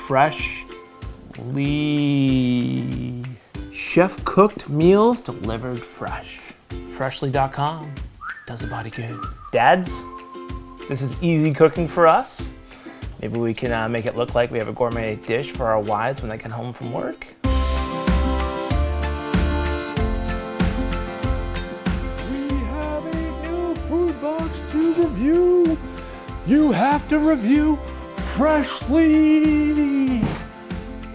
Freshly. Chef cooked meals delivered fresh. Freshly.com does the body good. Dads, this is easy cooking for us. Maybe we can make it look like we have a gourmet dish for our wives when they get home from work. We have a new food box to review. You have to review Freshly.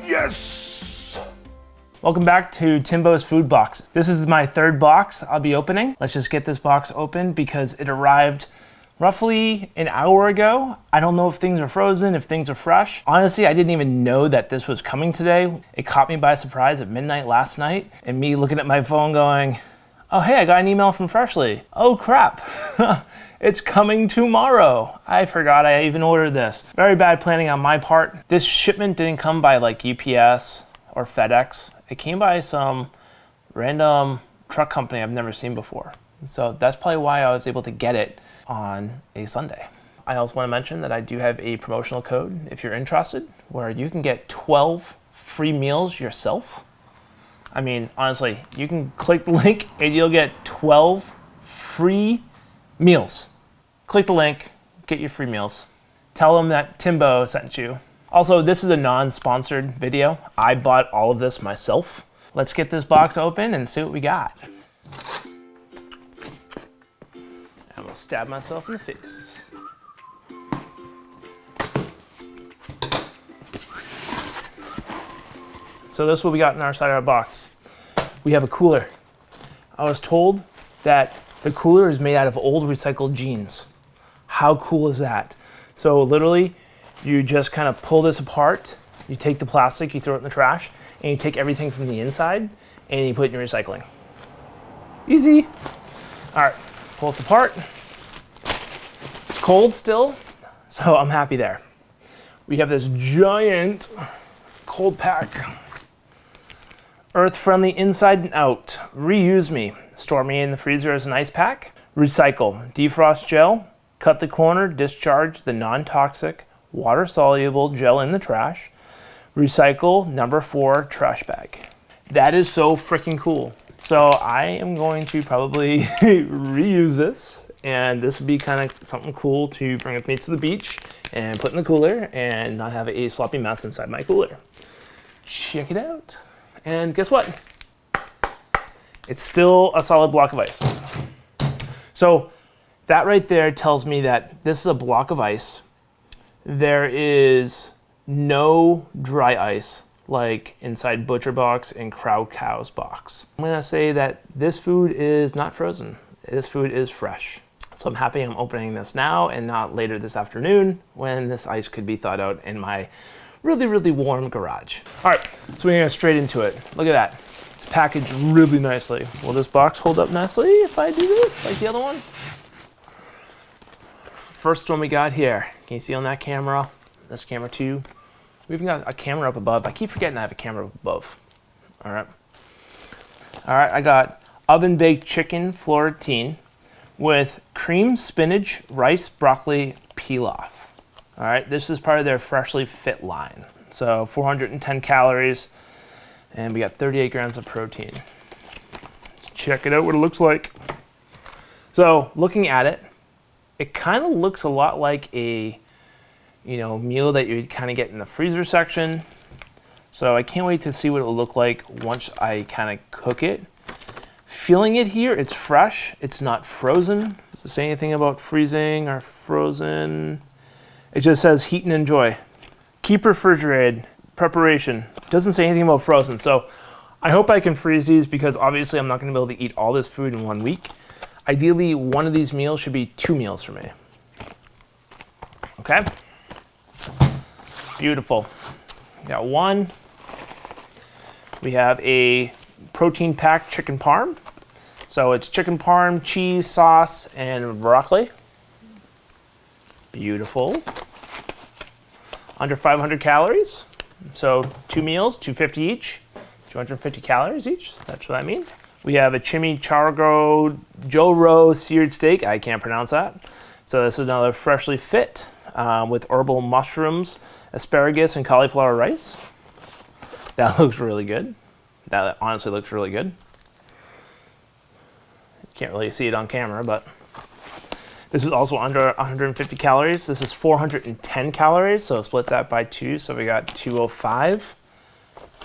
Yes! Welcome back to Timbo's Food Box. This is my third box I'll be opening. Let's just get this box open because it arrived roughly an hour ago. I don't know if things are frozen, if things are fresh. Honestly, I didn't even know that this was coming today. It caught me by surprise at midnight last night, and me looking at my phone going, oh hey, I got an email from Freshly. Oh crap, it's coming tomorrow. I forgot I even ordered this. Very bad planning on my part. This shipment didn't come by like UPS or FedEx. It came by some random truck company I've never seen before. So that's probably why I was able to get it on a Sunday. I also want to mention that I do have a promotional code if you're interested, where you can get 12 free meals yourself. I mean, honestly, you can click the link and you'll get 12 free meals. Click the link, get your free meals. Tell them that Timbo sent you. Also, this is a non-sponsored video. I bought all of this myself. Let's get this box open and see what we got. I'm gonna stab myself in the face. So this is what we got in our side of our box. We have a cooler. I was told that the cooler is made out of old recycled jeans. How cool is that? So literally, you just kind of pull this apart, you take the plastic, you throw it in the trash, and you take everything from the inside, and you put it in your recycling. Easy. All right, pull this apart. It's cold still, so I'm happy there. We have this giant cold pack. Earth-friendly inside and out. Reuse me. Store me in the freezer as an ice pack. Recycle. Defrost gel. Cut the corner. Discharge the non-toxic, water-soluble gel in the trash. Recycle number 4 trash bag. That is so freaking cool. So I am going to probably reuse this, and this would be kind of something cool to bring with me to the beach and put in the cooler and not have a sloppy mess inside my cooler. Check it out. And guess what? It's still a solid block of ice. So that right there tells me that this is a block of ice. There is no dry ice like inside Butcher Box and Crowd Cow's box. I'm gonna say that this food is not frozen. This food is fresh. So I'm happy I'm opening this now and not later this afternoon when this ice could be thawed out in my really, really warm garage. All right, so we're gonna go straight into it. Look at that. It's packaged really nicely. Will this box hold up nicely if I do this, like the other one? First one we got here. Can you see on that camera? This camera too. We even got a camera up above. I keep forgetting I have a camera up above. All right. All right, I got oven baked chicken florentine with cream spinach, rice, broccoli, pilaf. All right, this is part of their Freshly Fit line. So 410 calories, and we got 38 grams of protein. Let's check it out, what it looks like. So looking at it, it kind of looks a lot like a meal that you'd kind of get in the freezer section. So I can't wait to see what it will look like once I kind of cook it. Feeling it here, it's fresh, it's not frozen. Does it say anything about freezing or frozen? It just says heat and enjoy. Keep refrigerated, preparation. Doesn't say anything about frozen. So I hope I can freeze these because obviously I'm not gonna be able to eat all this food in 1 week. Ideally, one of these meals should be 2 meals for me. Okay? Beautiful. Got one. We have a protein packed chicken parm. So it's chicken parm, cheese, sauce, and broccoli. Beautiful. Under 500 calories. So 2 meals, 250 each, 250 calories each. That's what I mean. We have a chimichurro Joro seared steak. I can't pronounce that. So this is another Freshly Fit with herbal mushrooms asparagus and cauliflower rice. That looks really good. That honestly looks really good. Can't really see it on camera, but this is also under 150 calories. This is 410 calories, so split that by 2, so we got 205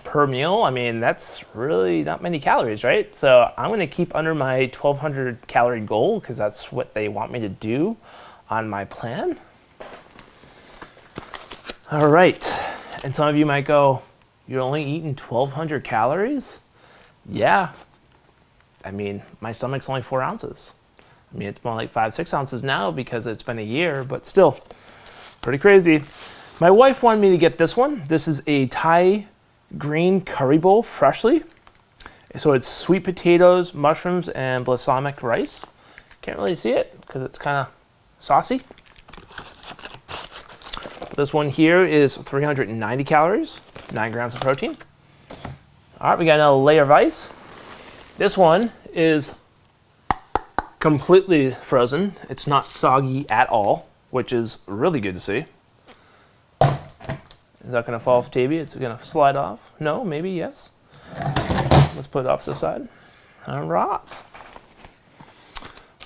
per meal. I mean, that's really not many calories, right? So I'm gonna keep under my 1200 calorie goal because that's what they want me to do on my plan. All right, and some of you might go, you're only eating 1200 calories? Yeah, I mean, my stomach's only 4 ounces. I mean, it's more like 5-6 ounces now because it's been a year, but still pretty crazy. My wife wanted me to get this one. This is a Thai green curry bowl freshly. So it's sweet potatoes, mushrooms, and balsamic rice. Can't really see it because it's kind of saucy. This one here is 390 calories, 9 grams of protein. All right, we got another layer of ice. This one is completely frozen. It's not soggy at all, which is really good to see. Is that gonna fall off Tavy? It's gonna slide off? No, maybe, yes. Let's put it off to the side. All right.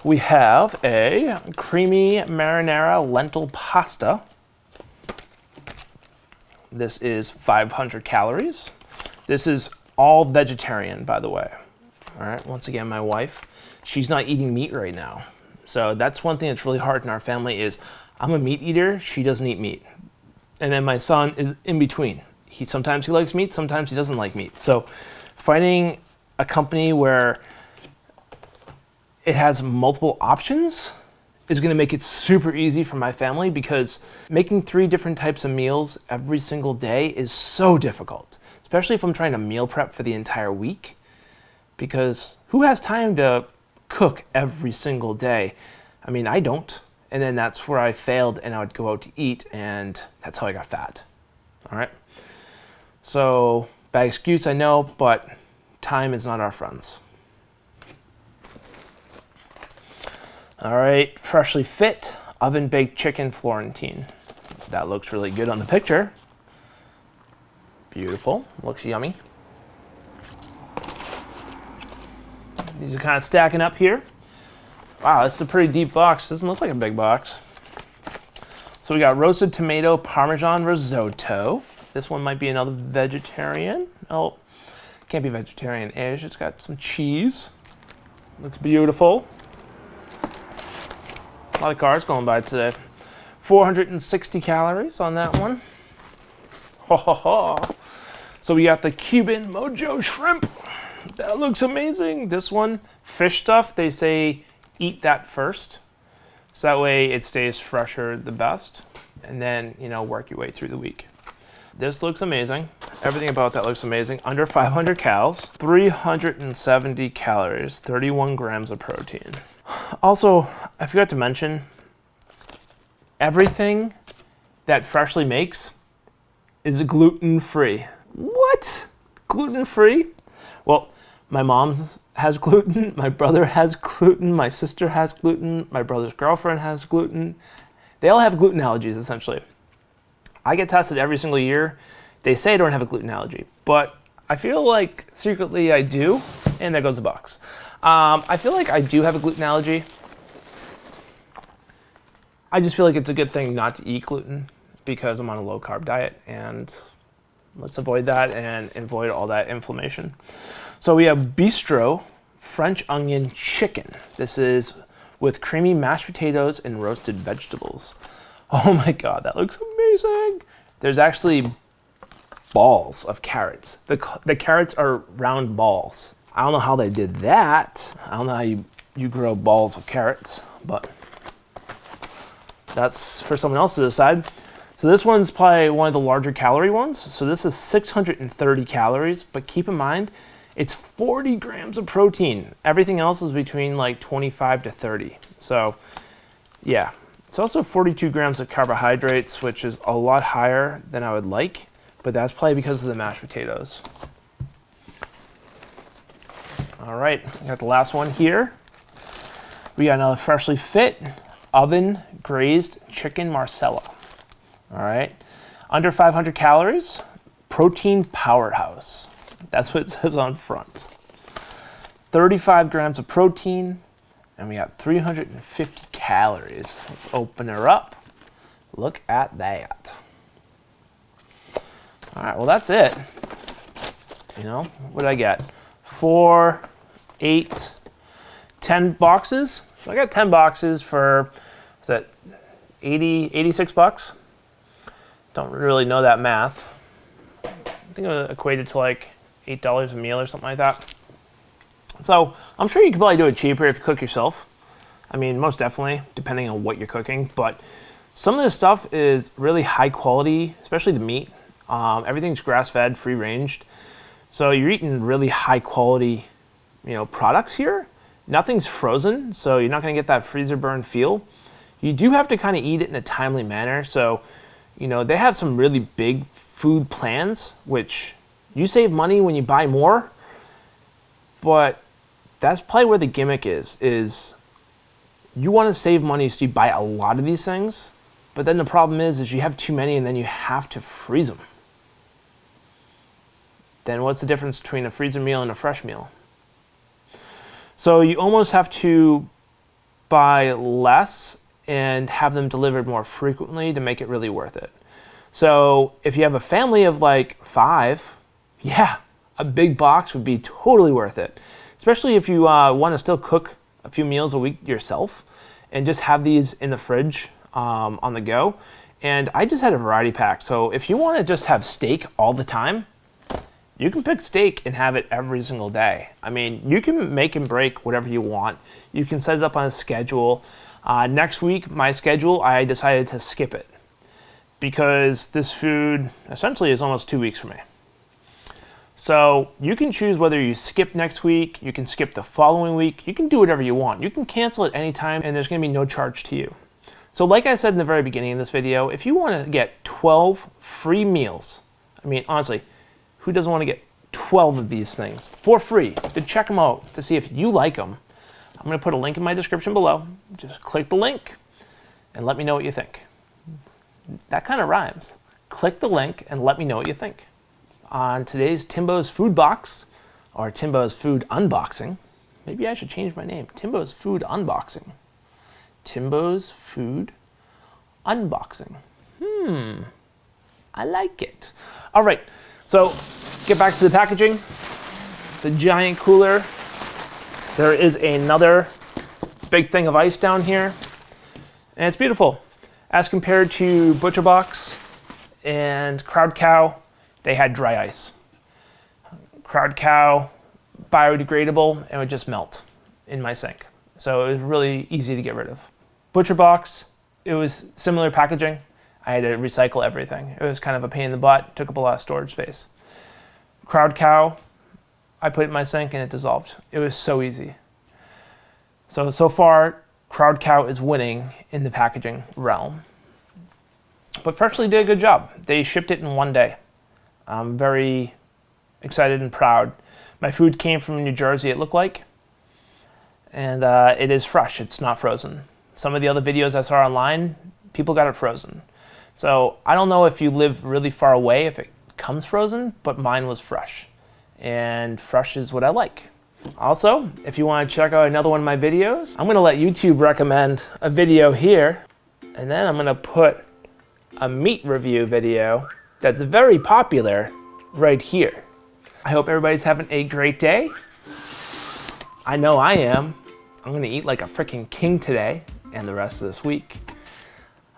We have a creamy marinara lentil pasta. This is 500 calories. This is all vegetarian, by the way. All right, once again, my wife, she's not eating meat right now. So that's one thing that's really hard in our family is I'm a meat eater, she doesn't eat meat. And then my son is in between. Sometimes he likes meat, sometimes he doesn't like meat. So finding a company where it has multiple options is gonna make it super easy for my family because making 3 different types of meals every single day is so difficult, especially if I'm trying to meal prep for the entire week. Because who has time to cook every single day? I mean, I don't. And then that's where I failed and I would go out to eat and that's how I got fat. All right. So bad excuse, I know, but time is not our friends. All right, freshly fit oven baked chicken Florentine. That looks really good on the picture. Beautiful, looks yummy. These are kind of stacking up here. Wow, this is a pretty deep box. Doesn't look like a big box. So we got roasted tomato Parmesan risotto. This one might be another vegetarian. Oh, can't be vegetarian-ish. It's got some cheese. Looks beautiful. A lot of cars going by today. 460 calories on that one. Ho ho ho. So we got the Cuban Mojo shrimp. That looks amazing. This one, fish stuff, they say eat that first. So that way it stays fresher the best. And then, you know, work your way through the week. This looks amazing. Everything about that looks amazing. Under 500 calories, 370 calories, 31 grams of protein. Also, I forgot to mention, everything that Freshly makes is gluten-free. What? Gluten-free? Well, my mom has gluten, my brother has gluten, my sister has gluten, my brother's girlfriend has gluten. They all have gluten allergies, essentially. I get tested every single year. They say I don't have a gluten allergy, but I feel like secretly I do, and there goes the box. I feel like I do have a gluten allergy. I just feel like it's a good thing not to eat gluten because I'm on a low-carb diet, and let's avoid that and avoid all that inflammation. So we have Bistro French onion chicken. This is with creamy mashed potatoes and roasted vegetables. Oh my God, that looks amazing. There's actually balls of carrots. The carrots are round balls. I don't know how they did that. I don't know how you grow balls of carrots, but that's for someone else to decide. So this one's probably one of the larger calorie ones. So this is 630 calories, but keep in mind, it's 40 grams of protein. Everything else is between like 25 to 30. So yeah, it's also 42 grams of carbohydrates, which is a lot higher than I would like, but that's probably because of the mashed potatoes. All right, we got the last one here. We got another Freshly Fit oven grazed chicken Marsala. All right, Under 500 calories, protein powerhouse. That's what it says on front. 35 grams of protein, and we got 350 calories. Let's open her up. Look at that. All right, well, that's it. You know, what did I get? 4, 8, 10 boxes. So I got 10 boxes for, is that 86 bucks? Don't really know that math. I think it equated to like $8 a meal or something like that. So I'm sure you could probably do it cheaper if you cook yourself. I mean, most definitely, depending on what you're cooking. But some of this stuff is really high quality, especially the meat. Everything's grass-fed, free-ranged. So you're eating really high quality, you know, products here. Nothing's frozen, so you're not gonna get that freezer burn feel. You do have to kind of eat it in a timely manner. So, you know, they have some really big food plans, which you save money when you buy more, but that's probably where the gimmick is you want to save money so you buy a lot of these things, but then the problem is you have too many and then you have to freeze them. Then what's the difference between a freezer meal and a fresh meal? So you almost have to buy less and have them delivered more frequently to make it really worth it. So if you have a family of like 5, yeah, a big box would be totally worth it. Especially if you want to still cook a few meals a week yourself and just have these in the fridge on the go. And I just had a variety pack. So if you want to just have steak all the time, you can pick steak and have it every single day. I mean, you can make and break whatever you want. You can set it up on a schedule. Next week, my schedule, I decided to skip it because this food essentially is almost 2 weeks for me. So you can choose whether you skip next week, you can skip the following week, you can do whatever you want. You can cancel at any time and there's gonna be no charge to you. So like I said in the very beginning of this video, if you wanna get 12 free meals, I mean, honestly, who doesn't wanna get 12 of these things for free to check them out to see if you like them? I'm gonna put a link in my description below. Just click the link and let me know what you think. That kind of rhymes. Click the link and let me know what you think. On today's Timbo's Food Box, or Timbo's Food Unboxing, maybe I should change my name, Timbo's Food Unboxing. Timbo's Food Unboxing. I like it. All right, so get back to the packaging. The giant cooler. There is another big thing of ice down here, and it's beautiful. As compared to ButcherBox and Crowd Cow, they had dry ice. Crowd Cow, biodegradable, and would just melt in my sink. So it was really easy to get rid of. ButcherBox, it was similar packaging. I had to recycle everything. It was kind of a pain in the butt, took up a lot of storage space. Crowd Cow, I put it in my sink and it dissolved. It was so easy. So far, Crowd Cow is winning in the packaging realm. But Freshly did a good job. They shipped it in 1 day. I'm very excited and proud. My food came from New Jersey, it looked like. And it is fresh, it's not frozen. Some of the other videos I saw online, people got it frozen. So I don't know if you live really far away, if it comes frozen, but mine was fresh. And fresh is what I like. Also, if you want to check out another one of my videos, I'm gonna let YouTube recommend a video here, and then I'm gonna put a meat review video that's very popular right here. I hope everybody's having a great day. I know I am. I'm gonna eat like a freaking king today and the rest of this week.